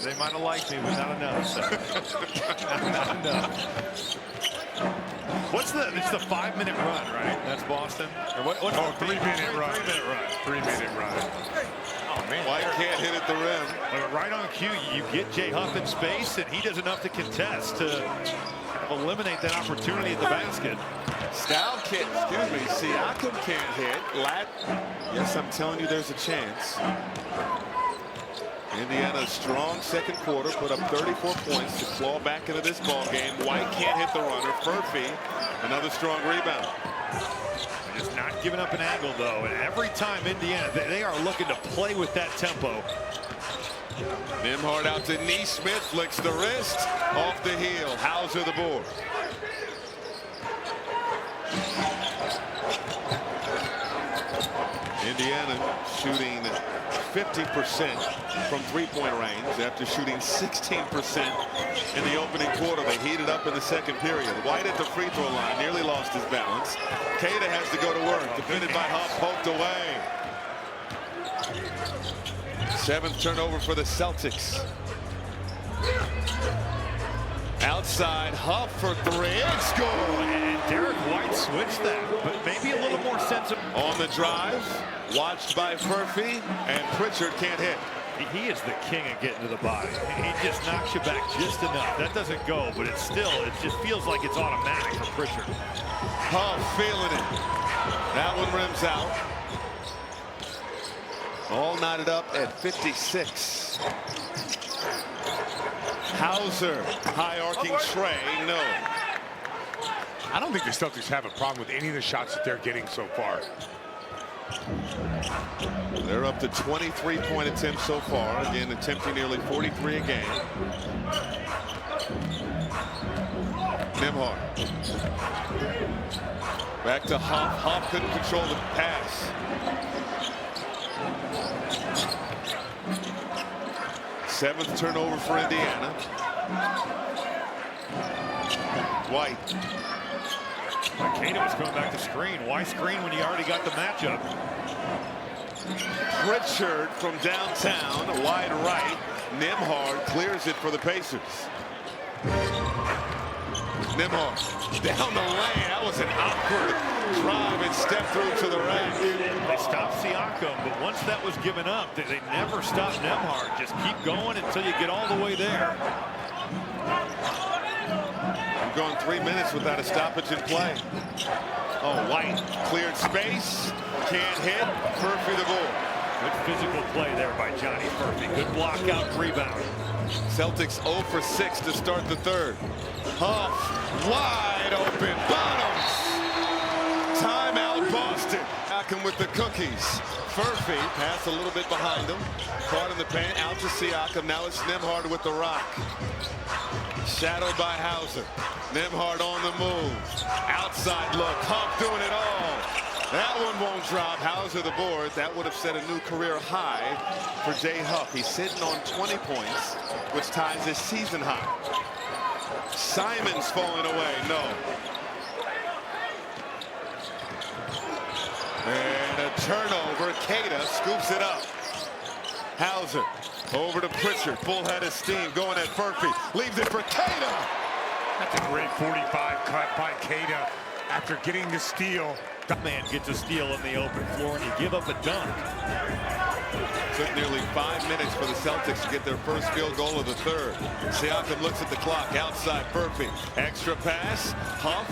They might have liked me, but not enough. So. Not enough. It's the 5-minute run, right? That's Boston. Or what's 3-minute run. 3-minute run. 3-minute run. Oh man, White can't hit at the rim. But right on cue, you get Jay Huff in space, and he does enough to contest to kind of eliminate that opportunity at the basket. Scal can't, Siakam can't hit. Yes, I'm telling you, there's a chance. Indiana, strong second quarter, put up 34 points to claw back into this ball game. White can't hit the runner. Furphy, another strong rebound. Just not giving up an angle, though. And every time Indiana, they are looking to play with that tempo. Nembhard out to Neesmith, flicks the wrist, off the heel. Hauser the board. Indiana shooting 50% from three-point range after shooting 16% in the opening quarter. They heated up in the second period. White at the free throw line nearly lost his balance. Queta has to go to work. Defended by Huff, poked away. 7th turnover for the Celtics. Outside, Huff for 3. It's good. And Derek White switched that, but maybe a little more sensible. On the drive, watched by Furphy, and Pritchard can't hit. He is the king of getting to the body. He just knocks you back just enough. That doesn't go, but it just feels like it's automatic for Pritchard. Huff feeling it. That one rims out. All knotted up at 56. Hauser, high arcing tray, no. I don't think the Celtics have a problem with any of the shots that they're getting so far. They're up to 23-point attempts so far. Again, attempting nearly 43 a game. Nembhard. Back to Huff. Huff couldn't control the pass. Seventh turnover for Indiana. White. Queta was going back to screen. Why screen when you already got the matchup? Pritchard from downtown, wide right. Nembhard clears it for the Pacers. Nembhard down the lane. That was an awkward drive and step through to the rack. They stopped Siakam, but once that was given up, they never stopped Nembhard. Just keep going until you get all the way there. We've gone 3 minutes without a stoppage in play. Oh, White cleared space. Can't hit. Furphy the ball. Good physical play there by Johnny Furphy. Good block out rebound. Celtics 0 for 6 to start the third. Huff wide open. Bottoms. Timeout Boston. Siakam with the cookies. Furphy pass a little bit behind him. Caught in the paint. Out to Siakam. Now it's Nembhard with the rock. Shadowed by Hauser. Nembhard on the move. Outside look. Huff doing it all. That one won't drop. Hauser the board. That would have set a new career high for Jay Huff. He's sitting on 20 points, which ties his season high. Simon's falling away. No. And a turnover. Queta scoops it up. Hauser over to Pritchard. Full head of steam going at Furphy. Leaves it for Queta. That's a great 45 cut by Queta after getting the steal. That man gets a steal in the open floor, and you give up a dunk. Took nearly 5 minutes for the Celtics to get their first field goal of the third. Siakam looks at the clock. Outside Furphy. Extra pass. Huff.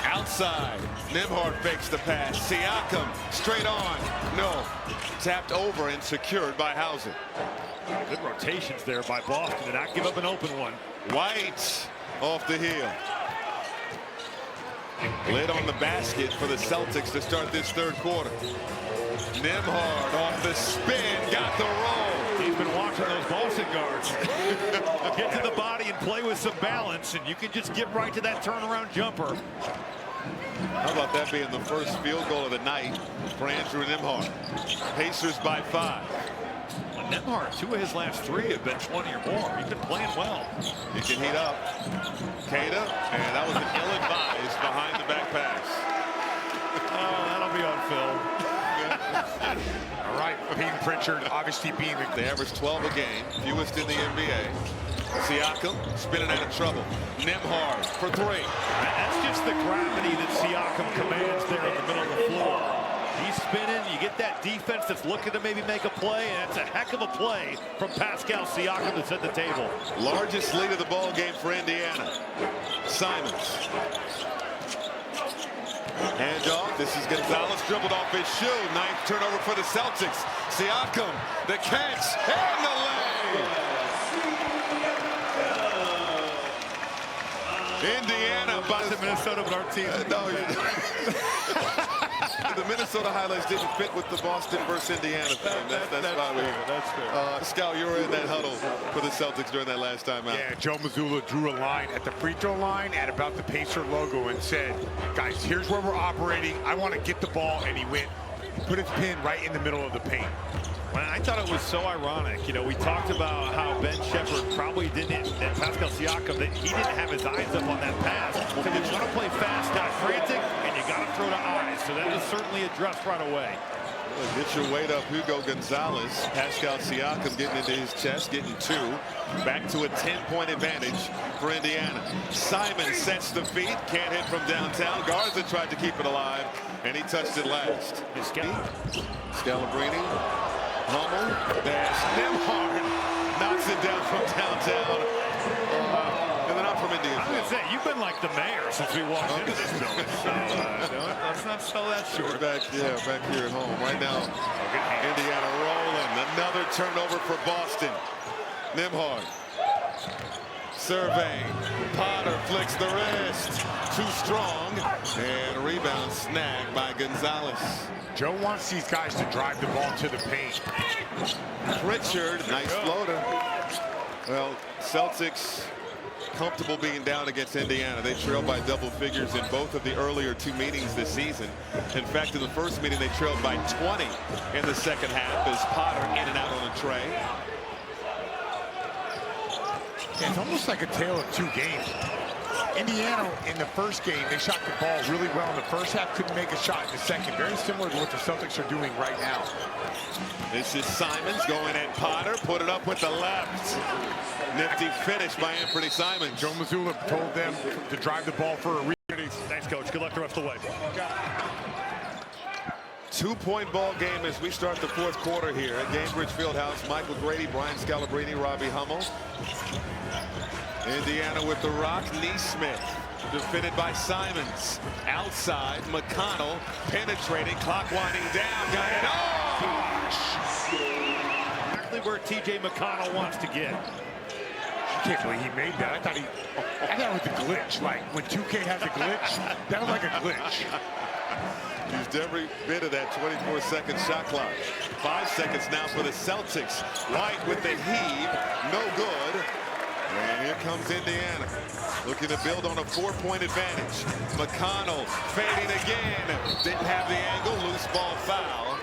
Outside. Nembhard fakes the pass. Siakam straight on. No. Tapped over and secured by Hauser. Good rotations there by Boston to not give up an open one. White off the heel. Lid on the basket for the Celtics to start this third quarter. Nembhard off the spin, got the roll. He's been watching those Boston guards. Get to the body and play with some balance, and you can just get right to that turnaround jumper. How about that being the first field goal of the night for Andrew Nembhard? Pacers by 5. Nembhard, 2 of his last 3 have been 20 or more. He's been playing well. He can heat up. Queta, and that was an ill-advised behind-the-back pass. Oh, that'll be on film. All right, Peyton Pritchard obviously being They average 12 a game, fewest in the NBA. Siakam spinning out of trouble. Nembhard for three. That's just the gravity that Siakam commands there in the middle of the floor. He's spinning. You get that defense that's looking to maybe make a play, and that's a heck of a play from Pascal Siakam to set the table. Largest lead of the ball game for Indiana. Simons. Handoff. This is Gonzalez dribbled off his shoe. Ninth turnover for the Celtics. Siakam, the catch, and the lay. Indiana by the Minnesota, but our team. No, the Minnesota highlights didn't fit with the Boston versus Indiana thing. That's why we. That's fair. Scout, you were in that huddle for the Celtics during that last time out. Yeah, Joe Mazzulla drew a line at the free throw line at about the Pacer logo and said, guys, here's where we're operating. I want to get the ball. And he went, put his pin right in the middle of the paint. Well, I thought it was so ironic. You know, we talked about how Ben Shepherd probably didn't, and Pascal Siakam, that he didn't have his eyes up on that pass. So you want to play fast, not frantic, and you got to throw to eyes. So that was certainly addressed right away. Get your weight up, Hugo Gonzalez. Pascal Siakam getting into his chest, getting two. Back to a 10-point advantage for Indiana. Simon sets the feet, can't hit from downtown. Garza tried to keep it alive, and he touched it last. Scalabrine, Hummel, there's Nembhard, knocks it down from downtown. And they're not from Indiana. I was going to say, you've been like the mayor since we walked into this building. So, let's not sell that short. Back here at home. Right now, Indiana rolling. Another turnover for Boston. Nembhard. Survey. Potter flicks the wrist. Too strong. And rebound snagged by Gonzalez. Joe wants these guys to drive the ball to the paint. Pritchard, nice floater. Well, Celtics comfortable being down against Indiana. They trailed by double figures in both of the earlier two meetings this season. In fact, in the first meeting, they trailed by 20 in the second half as Potter in and out on a tray. It's almost like a tale of two games. Indiana, in the first game, they shot the ball really well in the first half, couldn't make a shot in the second. Very similar to what the Celtics are doing right now. This is Simons going at Potter, put it up with the left. Nifty finish by Anthony Simons. Joe Mazzulla told them to drive the ball for a reason. Thanks, Coach. Good luck the rest of the way. 2-point ball game as we start the fourth quarter here at Gainbridge Fieldhouse. Michael Grady, Brian Scalabrine, Robbie Hummel. Indiana with the rock. Neesmith defended by Simons. Outside, McConnell penetrating, clock winding down. Got it. Oh! Exactly where T.J. McConnell wants to get. I can't believe he made that. I thought it was a glitch. Like when 2K has a glitch, that was like a glitch. Used every bit of that 24-second shot clock. 5 seconds now for the Celtics. White with the heave, no good. And here comes Indiana, looking to build on a 4-point advantage. McConnell fading again. Didn't have the angle, loose ball foul.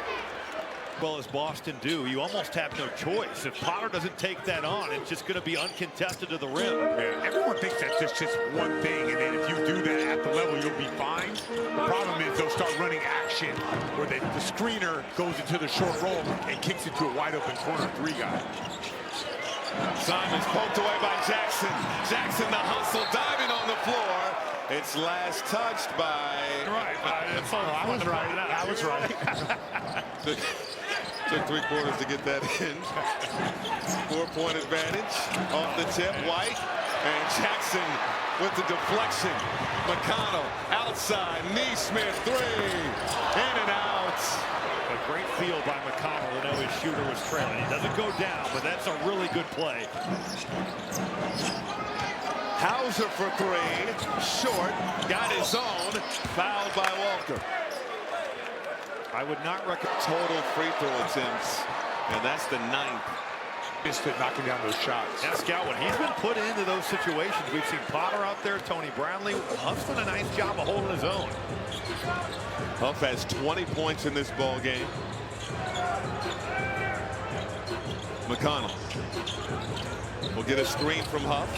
Well, as Boston do, you almost have no choice. If Potter doesn't take that on, it's just going to be uncontested to the rim. Yeah, everyone thinks that's just one thing, and then if you do that at the level, you'll be fine. The problem is they'll start running action where the screener goes into the short roll and kicks it to a wide-open corner three guy. Simons poked away by Jackson. Jackson, the hustle, diving on the floor. It's last touched by... Right. I was right. I was right. Took 3 quarters to get that in. 4-point advantage off the tip. White and Jackson with the deflection. McConnell outside. Neesmith 3. In and out. A great feel by McConnell to know his shooter was trailing. He doesn't go down, but that's a really good play. Hauser for 3. Short. Got his own. Fouled by Walker. I would not recommend Total free throw attempts, and that's the 9th. Just knocking down those shots. Now, Scout, when he's been put into those situations, we've seen Potter out there, Tony Brownlee. Huff's done a nice job of holding his own. Huff has 20 points in this ball game. McConnell will get a screen from Huff.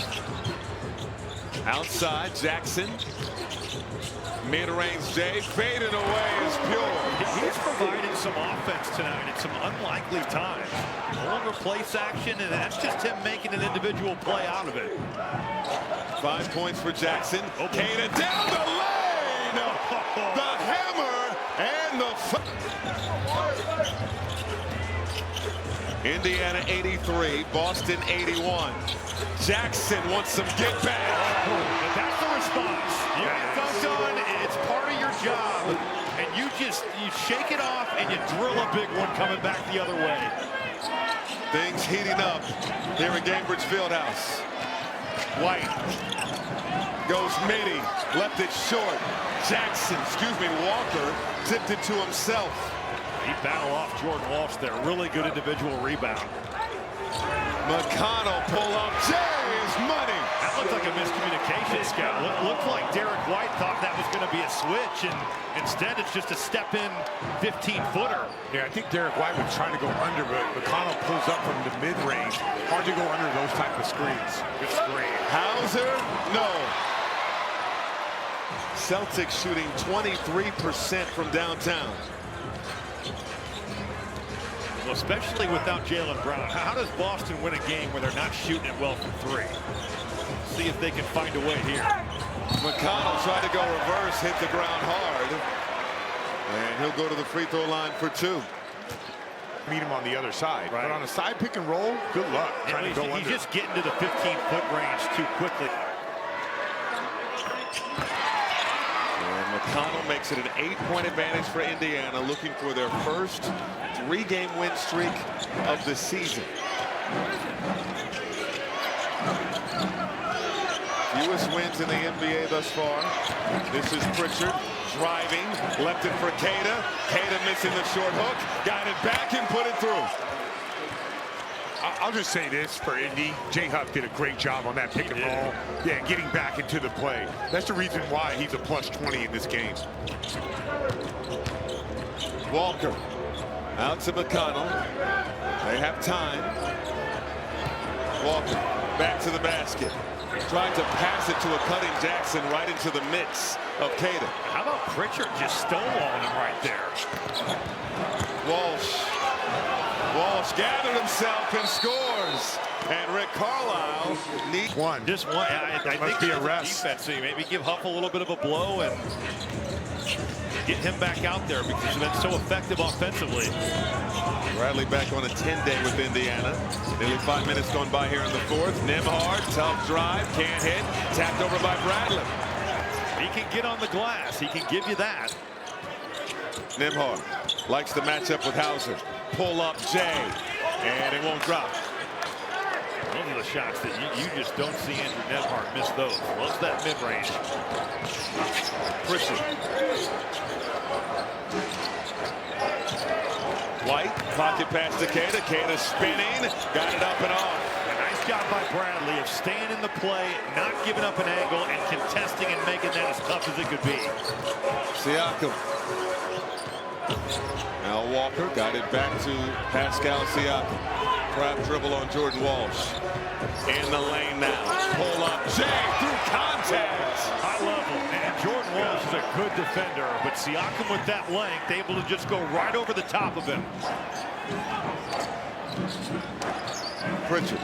Outside, Jackson. Mid-range Jay, fading away is pure. He's provided some offense tonight at some unlikely times. No longer place action, and that's just him making an individual play out of it. 5 points for Jackson. Kata down the lane. The hammer and the... Indiana 83, Boston 81. Jackson wants some get back. But that's the response. You get dunked on, and it's part of your job. And you shake it off, and you drill a big one coming back the other way. Things heating up here at Gainbridge Fieldhouse. White goes midi, left it short. Jackson, Walker, tipped it to himself. He battled off Jordan Walsh there. Really good individual rebound. McConnell pull up. Jay is money. That looked like a miscommunication, Scout. Looked like Derek White thought that was going to be a switch, and instead it's just a step-in 15-footer. Yeah, I think Derek White was trying to go under, but McConnell pulls up from the mid-range. Hard to go under those type of screens. Good screen. Hauser, no. Celtics shooting 23% from downtown. Well, especially without Jaylen Brown. How does Boston win a game where they're not shooting it well from three? See if they can find a way here. McConnell tried to go reverse, hit the ground hard. And he'll go to the free throw line for 2. Meet him on the other side. Right. But on a side pick and roll, good luck trying to go under. He's just getting to the 15-foot range too quickly. And McConnell makes it an 8-point advantage for Indiana, looking for their first 3-game win streak of the season. Fewest wins in the NBA thus far. This is Pritchard driving, left it for Kata. Kata missing the short hook, got it back and put it through. I'll just say this for Indy. Jay Huff did a great job on that pick and roll. Yeah, getting back into the play. That's the reason why he's a plus 20 in this game. Walker out to McConnell. They have time. Walker back to the basket. Trying to pass it to a cutting Jackson right into the mix of Kata. How about Pritchard just stonewalling him right there? Walsh gathered himself and scores. And Rick Carlisle needs one. Just one. I think be a it's rest. defense. So maybe give Huff a little bit of a blow and get him back out there because he's been so effective offensively. Bradley back on a 10-day with Indiana. Nearly 5 minutes gone by here in the fourth. Nembhard, tough drive, can't hit. Tapped over by Bradley. He can get on the glass. He can give you that. Nembhard likes to match up with Hauser. Pull up Jay, and it won't drop. Those are the shots that you just don't see Andrew Nembhard miss those. Loves that mid-range. Pritchard. White, pocket pass to Kata. Kata spinning, got it up and off. A nice job by Bradley of staying in the play, not giving up an angle, and contesting and making that as tough as it could be. Siakam. Now Walker got it back to Pascal Siakam. Trap dribble on Jordan Walsh. In the lane now. Pull up. Jay through contact. High level. And Jordan Walsh is a good defender, but Siakam with that length, able to just go right over the top of him. Pritchard.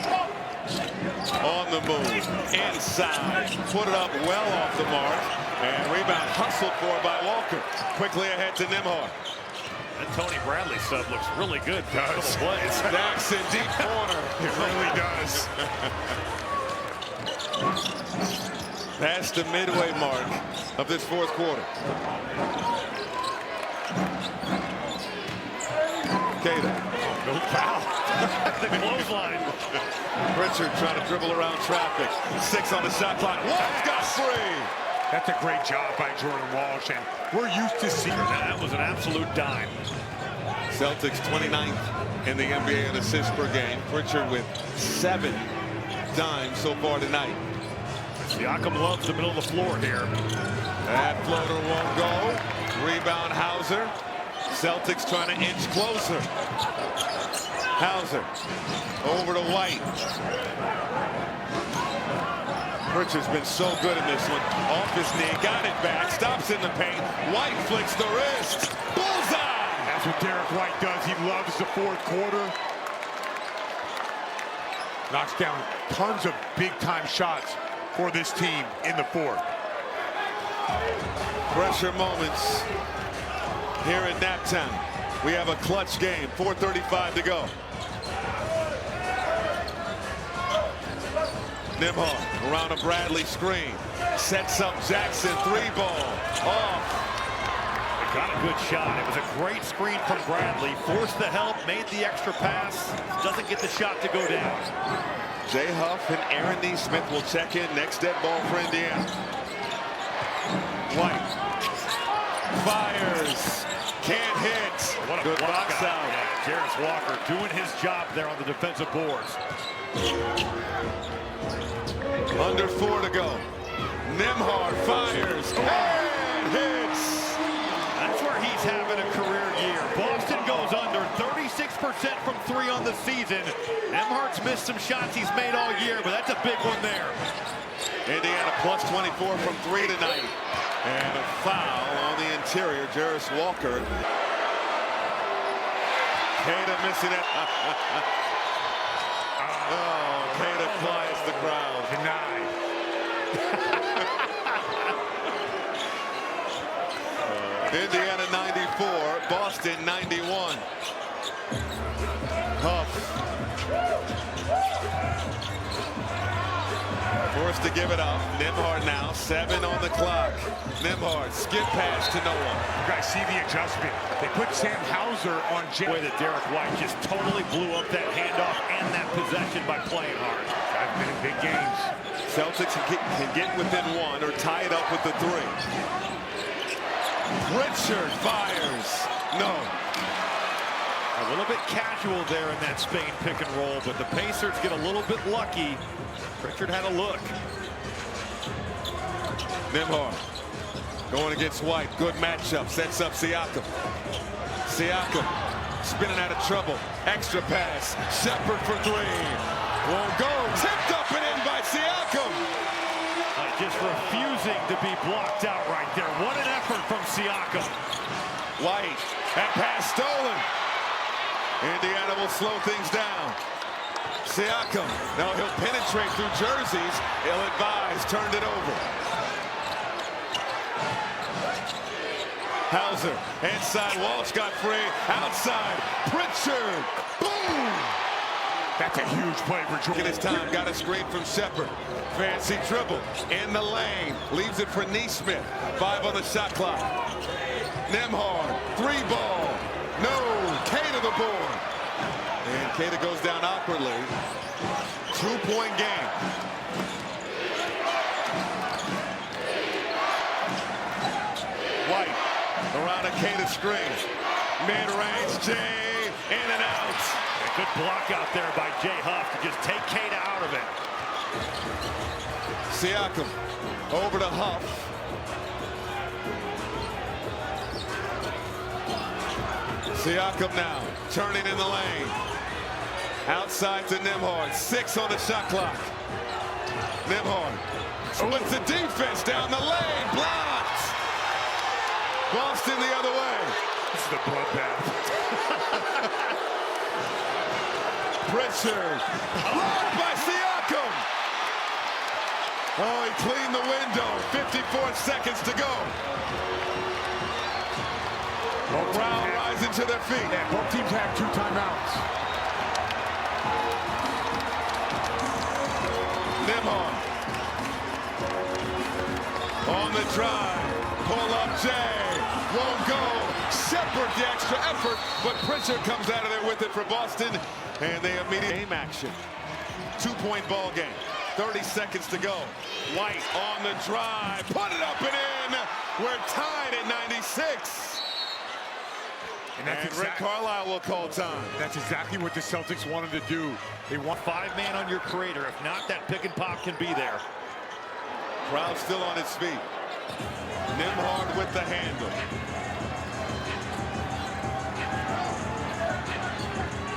On the move. Inside. Put it up well off the mark. And rebound hustled for by Walker. Quickly ahead to Nembhard. That Tony Bradley sub looks really good for a couple plays. Jackson deep corner. It really does. Past the midway mark of this fourth quarter. Kata. No foul. The clothesline. Pritchard trying to dribble around traffic. 6 on the shot clock. Walsh got free. That's a great job by Jordan Walsh, and we're used to seeing that. That was an absolute dime. Celtics 29th in the NBA in assists per game. Pritchard with 7 dimes so far tonight. Siakam loves the middle of the floor here. That floater won't go. Rebound Hauser. Celtics trying to inch closer. Hauser over to White. Pritchard's been so good in this one. Off his knee, got it back, stops in the paint. White flicks the wrist. Bullseye! That's what Derek White does. He loves the fourth quarter. Knocks down tons of big-time shots for this team in the fourth. Pressure moments here in Naptown. We have a clutch game, 4:35 to go. Nembhard around a Bradley screen. Sets up Jackson, 3-ball. Off. Got a good shot. It was a great screen from Bradley. Forced the help, made the extra pass. Doesn't get the shot to go down. Jay Huff and Aaron Neesmith will check in. Next dead ball for Indiana. White fires. Can't hit. What a good block box out. Yeah, Jarris Walker doing his job there on the defensive boards. Under 4 to go. Nembhard fires and hits. That's where he's having a career year. Boston goes under 36% from 3 on the season. Nembhard's missed some shots he's made all year, but that's a big one there. Indiana plus 24 from 3 tonight. And a foul on the interior, Jarris Walker. Queta missing it. Oh, Queta quiets the crowd. Denied. Indiana 94, Boston 91. Huff. Forced to give it up. Nembhard now, 7 on the clock. Nembhard, skip pass to no one. You guys see the adjustment. They put Sam Hauser on The way that Derek White just totally blew up that handoff and that possession by playing hard. I've been in big games. Celtics can get within 1 or tie it up with the 3. Pritchard fires. No. A little bit casual there in that Spain pick and roll, but the Pacers get a little bit lucky. Pritchard had a look. Nembhard going against White. Good matchup. Sets up Siakam. Siakam spinning out of trouble. Extra pass. Shepard for 3. Won't go. Tipped up and in by Siakam. Just refusing to be blocked out right there. What an effort from Siakam. White. That pass stolen. Indiana will slow things down. Siakam. Now he'll penetrate through jerseys. He'll advise. Turned it over. Hauser. Inside. Walsh got free. Outside. Pritchard. Boom. That's a huge play for Jordan. This time got a screen from Shepard. Fancy dribble in the lane. Leaves it for Neesmith. 5 on the shot clock. Nembhard. 3-ball. No. Queta the board. And Queta goes down awkwardly. 2-point game. White around a Queta screen. Mid-range. Jay in and out. A good block out there by Jay Huff to just take Queta out of it. Siakam over to Huff. Siakam now turning in the lane. Outside to Nembhard. 6 on the shot clock. Nembhard splits the defense down the lane. Blocked. Boston the other way. This is the bloodbath. Pritchard. Blocked by Siakam. Oh, he cleaned the window. 54 seconds to go. Crowd rising to their feet. Yeah, both teams have 2 timeouts. Nembhard. On the drive. Pull up Jay. Won't go. Shepard the extra effort, but Pritchard comes out of there with it for Boston. And they immediately game action. 2-point ball game. 30 seconds to go. White on the drive. Put it up and in. We're tied at 96. And Rick Carlisle will call time. That's exactly what the Celtics wanted to do. They want 5-man on your creator. If not, that pick and pop can be there. Crowd still on its feet. Nembhard with the handle.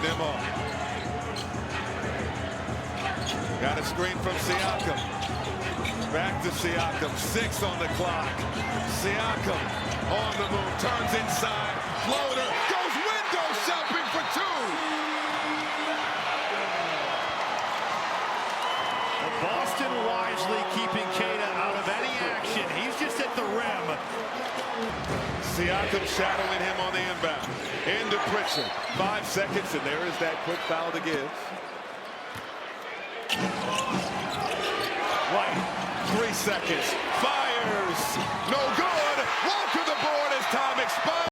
Nembhard. Got a screen from Siakam. Back to Siakam. 6 on the clock. Siakam on the move. Turns inside. Floater. Goes window shopping for 2. Boston wisely keeping Queta out of any action. He's just at the rim. Siakam shadowing him on the inbound. Into Pritchard. 5 seconds, and there is that quick foul to give. White, 3 seconds. Fires. No good. Walk to the board as time expires.